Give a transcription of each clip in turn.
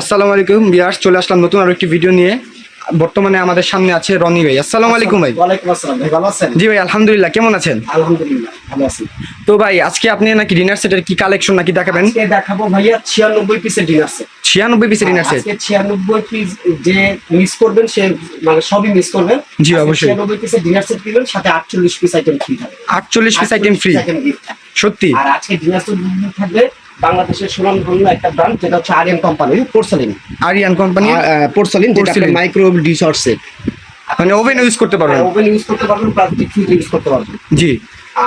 আসসালামু আলাইকুম ভিউয়ার্স, চলে আসলাম নতুন আরো একটি ভিডিও নিয়ে। বর্তমানে আমাদের সামনে আছে রনি ভাই। আসসালামু আলাইকুম ভাই। ওয়ালাইকুম আসসালাম ভাই, ভালো আছেন? জি ভাই, আলহামদুলিল্লাহ। কেমন আছেন? আলহামদুলিল্লাহ ভালো আছি। তো ভাই, আজকে আপনি নাকি ডিনার সেটের কি কালেকশন নাকি দেখাবেন? আজকে দেখাবো ভাইয়া 96 পিসের ডিনার সেট। 96 পিসের ডিনার সেট। আজকে 96 পিস যে মিস করবেন সে মানে সবই মিস করবেন। জি অবশ্যই। 96 পিসের ডিনার সেট দিবেন, সাথে 48 পিস আইটেম ফ্রি থাকবে। 48 পিস আইটেম ফ্রি? সত্যি? আর আজকে ডিনার সেট থাকবে বাংলাদেশের সুনামধন্য একটা ব্র্যান্ড, যেটা হচ্ছে Ariyan company porcelain. Ariyan company porcelain, যেটা মাইক্রোওয়েভ ডিশার সেট, মানে ওভেন ইউজ করতে পারবেন। ওভেন ইউজ করতে পারবেন, প্লাস ডিপ ফ্রিজ ইউজ করতে পারবেন। জি।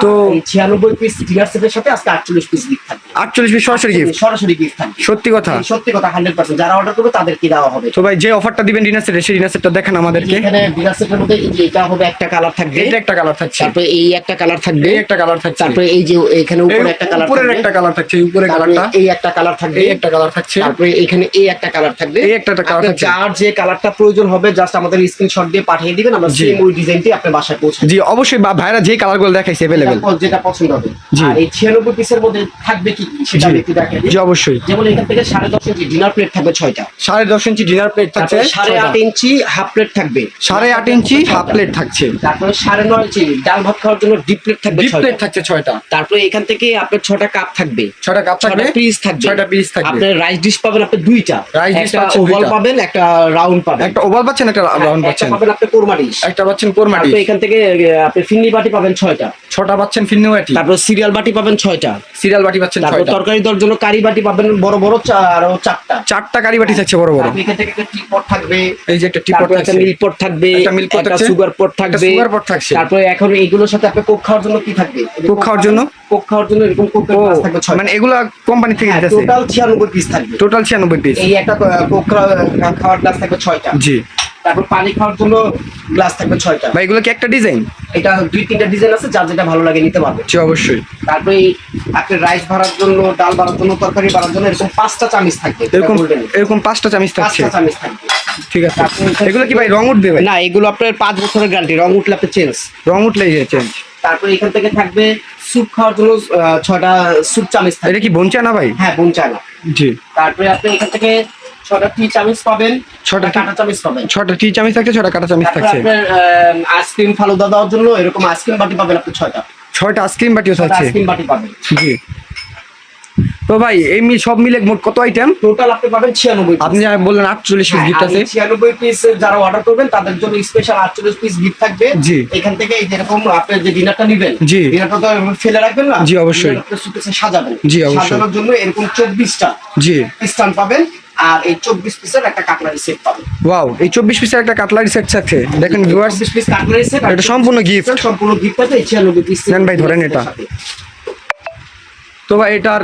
তো 96 পিস ডিনার সেটের সাথে আজকে 48 পিস গিফট থাকবে। 48 পিস সরাসরি গিফট? সরাসরি গিফট থাকবে। সত্যি কথা? সত্যি কথা, 100%। যারা অর্ডার করবে তাদেরকে দেওয়া হবে। তো ভাই, যে অফারটা দিবেন ডিনার সেটে, সেই ডিনার সেটটা দেখান আমাদেরকে। এখানে ডিনার সেটের মধ্যে এই যে এটা হবে একটা কালার থাকবে, এটা একটা কালার থাকছে, তারপরে এই একটা কালার থাকবে, এই একটা কালার থাকছে, তারপরে এই যে এখানে উপরে একটা কালার থাকবে, উপরের একটা কালার থাকছে, উপরের কালারটা, এই একটা কালার থাকবে, এই একটা কালার থাকছে, তারপরে এখানে এই একটা কালার থাকবে, এই একটা কালার থাকছে। যার যে কালারটা প্রয়োজন হবে জাস্ট আমাদের স্ক্রিনশট দিয়ে পাঠিয়ে দিবেন, আমরা সেম ওই ডিজাইনটি আপনার বাসায় পৌঁছে জি অবশ্যই। ভাইরা যে কালারগুলো দেখাইছে अवेलेबल, যেটা পছন্দ হবে। জি। আর এই 96 পিসের মধ্যে থাকবে কি সেটা একটু দেখাই দিই। জি অবশ্যই। যেমন এখান থেকে 10.5 ইঞ্চি ডিনার প্লেট থাকবে 6টা, 10.5 ইঞ্চি ডিনার প্লেট থাকছে, 8.5 ইঞ্চি হাফ প্লেট থাকবে, 8.5 ইঞ্চি হাফ প্লেট থাকছে, তারপরে 9.5 ইঞ্চি ডাল ভাত খাওয়ার জন্য ডিপ প্লেট থাকবে, ডিপ প্লেট থাকছে 6টা, তারপরে এখান থেকে আপনার 6টা কাপ থাকবে, 6টা কাপ থাকবে, 6টা পিস থাকবে, 6টা পিস থাকবে। আপনার রাইস ডিশ পাবেন আপনি 2টা, রাইস ডিশ একটা পাচ্ছেন ওভাল 2টা, পাবেন, একটা রাউন্ড পাবেন, একটা ওভাল পাচ্ছেন, একটা রাউন্ড একটা পাচ্ছেন, পাবেন আপনি কোরমা ডিশ, একটা পাচ্ছেন কোরমা ডিশ। তারপরে এখান থেকে আপনি ফিন্নি বাটি পাবেন 6টা, 6টা পাচ্ছেন ফিন্নি বাটি, তারপর সিরিয়াল বাটি পাবেন 6টা, সিরিয়াল বাটি পাচ্ছেন তারপর 6টা, তরকারি দেওয়ার জন্য কারি বাটি পাবেন বড় বড় আরো 4টা, 4টা কারি বাটি থাকছে বড় বড়। তারপর এখান থেকে একটা টি পট থাকবে, এই যে একটা টি পট একটা থাকছে, মিল্ক পট থাকবে, একটা মিল্ক পট একটা থাকছে, সুগার পট থাকবে, একটা সুগার পট থাকছে। তারপরে এখন এইগুলোর সাথে আপনি কোক খাওয়ার জন্য কি থাকবে? কোক খাওয়ার জন্য? কোক খাওয়ার জন্য এরকম কোকের গ্লাস থাকবে 6টা, মানে এগুলা কোম্পানি থেকে দিতেছে। টোটাল 96 পিস থাকবে, টোটাল 96 পিস। এই একটা কোক খাওয়ার গ্লাস থাকবে 6টা। জি। তারপর পানি খাওয়ার জন্য গ্লাস থাকবে 6টা। ভাই, এগুলো কি একটা ডিজাইন? এটা 2-3টা ডিজাইন আছে, যার যেটা ভালো লাগে নিতে পারবে। জি অবশ্যই। তারপরে আপনি রাইস ভরার জন্য, ডাল ভরার জন্য, তরকারি ভরার জন্য এরকম 5টা চামিচ থাকবে, এরকম 5টা চামচ থাকছে। 5টা চামিচ থাকবে। ঠিক আছে। এগুলো কি ভাই রং উঠবে ভাই? না, এগুলো আপনার 5 বছরের গ্যারান্টি, রং উঠলে আপনি চেঞ্জ। রং উঠলেই চেঞ্জ। তারপরে এখান থেকে থাকবে স্যুপ খাওয়ার জন্য 6টা স্যুপ চামিচ থাকবে। এটা কি বঞ্চা না ভাই? হ্যাঁ, বোন চায়না। জি। তারপরে আপনি এখান থেকে 6টা টি চামিচ পাবেন, 6টা কাঁটা চামিচ পাবেন, 6টা টি চামচ থাকছে, 6টা কাঁটা চামচ তারপরে থাকছে। আপনার আইসক্রিম ফালুদা দেওয়ার জন্য এরকম আইসক্রিম বাটি পাবেন আপনি 6টা, 6টা আইসক্রিম বাটিও থাকছে। আইসক্রিম বাটি পাবেন। জি। তো ভাই, এই সব মিলে মোট কত আইটেম? টোটাল আপনি পাবেন 96 পিস। আপনি বললেন 48 পিস গিফট আছে। 96 পিস যারা অর্ডার করবেন তাদের জন্য স্পেশাল 48 পিস গিফট থাকবে। জি। এখান থেকে এই যেরকম আপনি যে ডিনারটা নেবেন, জি। ডিনারটা তো ফেলে রাখবেন না। জি অবশ্যই। আপনি সুকেসে সাজাবেন। জি অবশ্যই। সাজানোর জন্য এরকম 24টা জি স্ট্যান্ড পাবেন, আর এই 24 পিসের একটা কাটলারি সেট পাবেন। ওয়াও, এই 24 পিসের একটা কাটলারি সেট থাকছে। দেখেন ভিউয়ার্স, 24 পিস কাটলারি সেট, এটা সম্পূর্ণ গিফট। সম্পূর্ণ গিফট আছে। 96 পিস নেন ভাই, ধরেন এটা। তো ভাই, এটার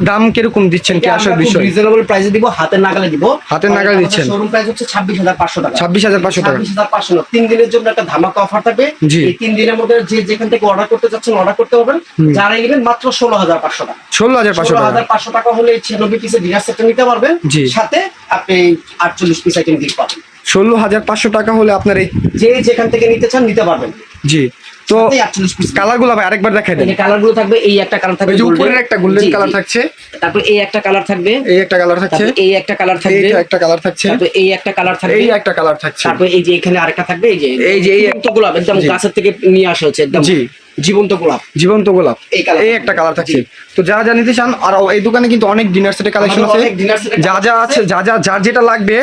দাম কিরকম দিচ্ছেন, কি আসল বিষয়? রিজনেবল প্রাইসে দিব, হাতের নাগালে দিব। হাতের নাগালে দিচ্ছেন। শোরুম প্রাইস হচ্ছে 26,500 টাকা। 26,500 টাকা। 26,500 না, 3 দিনের জন্য একটা ধামাকা অফার থাকবে। জি। এই 3 দিনের মধ্যে যে যেখান থেকে অর্ডার করতে যাচ্ছেন অর্ডার করতে পারবেন। যারা নেবেন মাত্র 16,500 টাকা। 16,500 টাকা। 16,500 টাকা হলে 96 পিসের ডিনার সেটটা নিতে পারবেন। জি। সাথে আপনি 48 পিস আইটেম গিফট পাবেন। 16,500 টাকা হলে আপনার এই যে যেখান থেকে নিতে চান নিতে পারবেন। জি। তো 48 পিস কালারগুলো ভাই আরেকবার দেখাই দেন। এই কালারগুলো থাকবে, এই একটা কালার থাকবে, এই যে উপরের একটা গোল্ডেন কালার থাকছে, তারপর এই একটা কালার থাকবে, এই একটা কালার থাকছে, এই একটা কালার থাকবে, এই একটা কালার থাকছে, তারপর এই একটা কালার থাকবে, এই একটা কালার থাকছে, তারপর এই যে এখানে আরেকটা থাকবে, এই যে এই জীবন্ত গোলাপ, একদম গাছের থেকে নিয়ে আসা হচ্ছে, একদম জি জীবন্ত গোলাপ, জীবন্ত গোলাপ, এই কালার, এই একটা কালার থাকছে। তো যা যা নিতে চান, আর এই দোকানে কিন্তু অনেক ডিনার সেটের কালেকশন আছে। যা যা আছে, যার যেটা লাগবে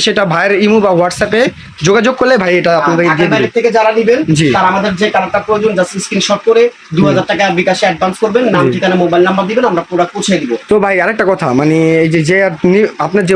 সেটা ভাইয়ের ইমো বা হোয়াটসঅ্যাপে যোগাযোগ করলে ভাই এটা আপনাদেরকে দিয়ে দিবে। থেকে যারা নেবেন জি। তারা আমাদের যে কালারটা প্রয়োজন জাস্ট স্ক্রিনশট করে 2000 টাকা বিকাশে অ্যাডভান্স করবেন, নাম ঠিকানা মোবাইল নাম্বার দিবেন, আমরা পুরো পৌঁছে দিব। তো ভাই আরেকটা কথা, মানে এই যে আপনার যে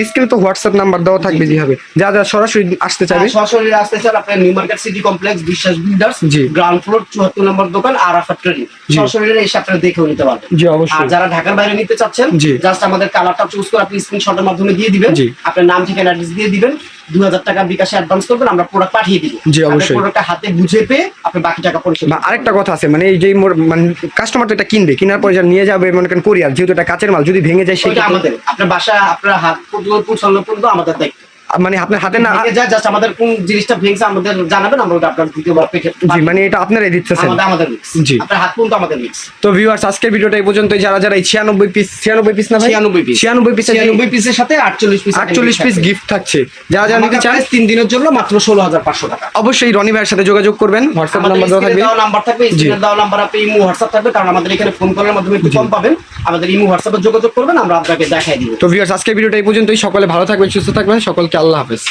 স্ক্রিনে তো হোয়াটসঅ্যাপ নাম্বার দেওয়া থাকবে, যেভাবে যা যা সরাসরি আসতে চাইবে, সরাসরি আসতে চান আপনার নিউ মার্কেট সিটি কমপ্লেক্স বিশ্বাস বিল্ডার্স, জি। গ্রাউন্ড ফ্লোর 74 নম্বর দোকান, আরাফাত ট্রেডিং। সরাসরি এসে আপনারা দেখেও নিতে পারবেন। জি অবশ্যই। আর যারা ঢাকার বাইরে নিতে চাচ্ছেন, জি। জাস্ট আমাদের কালারটা চুজ করে আপনি স্ক্রিনশটের মাধ্যমে দিয়ে দিবেন, জি। আপনার নাম ঠিকানা অ্যাড্রেস দিয়ে দিবেন, 2000 টাকা বিকাশে অ্যাডভান্স করবেন, আমরা প্রোডাক্ট পাঠিয়ে দিব। জি অবশ্যই। প্রোডাক্টটা হাতে বুঝে পেয়ে আপনি বাকি টাকা পরিশোধ। বা আরেকটা কথা আছে, মানে এই যে মানে কাস্টমার তো এটা কিনবে, কেনার পরে যা নিয়ে যাবে, মনে করেন কোরিয়ার, যেহেতু এটা কাঁচের মাল, যদি ভেঙে যায় সেটা সেটা আমাদের, আপনার বাসা আপনার হাত পর্যন্ত পৌঁছানো পর্যন্ত আমাদের দায়িত্ব। মানে আপনার হাতে না ভেঙে যায়, জাস্ট আমাদের কোন জিনিসটা ভেঙছে আমাদের জানাবেন, আমরা ওটা আপনার দ্বিতীয়বার পেটে জি মানে এটা আপনারাই দিচ্ছেন। আমাদের mix। জি। আপনার হাত পর্যন্ত আমাদের মিক্স। তো ভিউয়ার্স আজকের ভিডিওটা এই পর্যন্ত। যারা যারা এই 96 পিস না ভাই 96 পিস 96 পিস 96 পিসের সাথে 48 পিস 48 পিস গিফট থাকছে। যারা যারা নিতে চান 3 দিনের জন্য মাত্র 16500 টাকা। অবশ্যই রনি ভাইয়ের সাথে যোগাযোগ করবেন, হোয়াটসঅ্যাপ নাম্বার দেওয়া থাকবে। নাম্বার থাকবে, স্ক্রিনে দেওয়া নাম্বার, আপনি ইমো হোয়াটসঅ্যাপ থাকবে, কারণ আমাদের এখানে ফোন কলের মাধ্যমে একটু কম পাবেন। আমাদের ইমো হোয়াটসঅ্যাপে যোগাযোগ করবেন, আমরা আপনাকে দেখাই দিব। তো ভিউয়ার্স আজকের ভিডিওটা এই পর্যন্তই। সকলে ভালো থাকবেন, সুস্থ থাকবেন, সকলকে আল্লাহ হাফেজ।